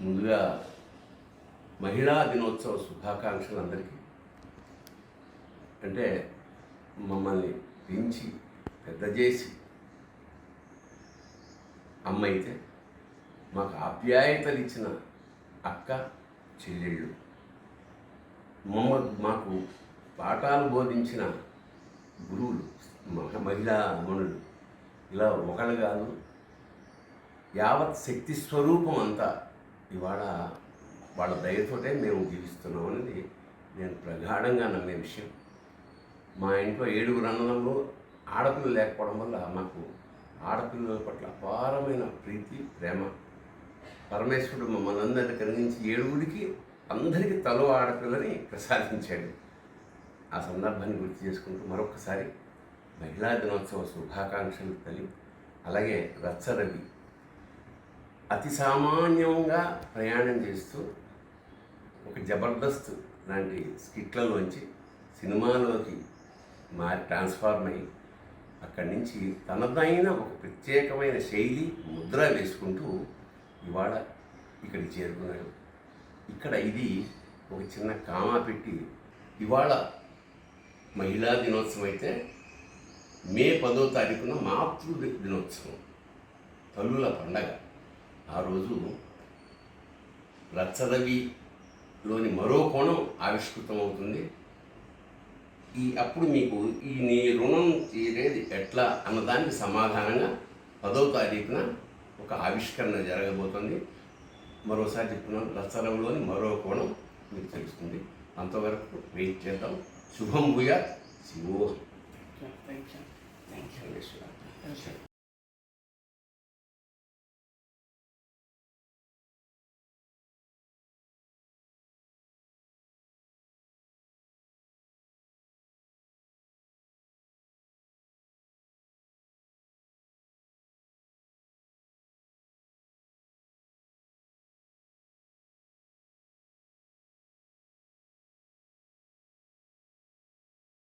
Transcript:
ముందుగా మహిళా దినోత్సవ శుభాకాంక్షలు అందరికీ. అంటే మమ్మల్ని పెంచి పెద్ద చేసి అమ్మ అయితే మాకు ఆప్యాయతలు ఇచ్చిన అక్క చెల్లెళ్ళు, మాకు పాఠాలు బోధించిన గురువులు, మహిళా మనులు, ఇలా ఒకళ్ళు కాదు, యావత్ శక్తి స్వరూపం అంతా ఇవాళ వాళ్ళ దయతోటే మేము జీవిస్తున్నాం అనేది నేను ప్రగాఢంగా నమ్మే విషయం. మా ఇంట్లో 7 అన్నదమ్ములు, ఆడపిల్లలు లేకపోవడం వల్ల మాకు ఆడపిల్లల పట్ల అపారమైన ప్రీతి, ప్రేమ. పరమేశ్వరుడు మమ్మల్ని అందరినీ కలిగించి 7 అందరికీ తలో ఆడపిల్లని ప్రసాదించాడు. ఆ సందర్భాన్ని గుర్తు చేసుకుంటూ మరొకసారి మహిళా దినోత్సవ శుభాకాంక్షలు తల్లి. అలాగే రచ్చరవి అతి సామాన్యంగా ప్రయాణం చేస్తూ ఒక జబర్దస్త్ లాంటి స్కిట్లలోంచి సినిమాలోకి ట్రాన్స్ఫార్మ్ అయ్యి అక్కడి నుంచి తనదైన ఒక ప్రత్యేకమైన శైలి ముద్ర వేసుకుంటూ ఇవాళ ఇక్కడికి చేరుకున్నాడు. ఇక్కడ ఇది ఒక చిన్న కామా పెట్టి, ఇవాళ మహిళా దినోత్సవం అయితే మే 10వ తారీఖున మాతృ దినోత్సవం, తల్లుల పండగ. ఆ రోజు రచ్చరవిలోని మరో కోణం ఆవిష్కృతం అవుతుంది. అప్పుడు మీకు నీ రుణం తీరేది ఎట్లా అన్నదానికి సమాధానంగా 10వ తారీఖున ఒక ఆవిష్కరణ జరగబోతుంది. మరోసారి చెప్తున్నాను, రచ్చరవిలోని మరో కోణం మీకు తెలుస్తుంది. అంతవరకు వెయిట్ చేద్దాం. శుభం భూయాత్. శివోహం.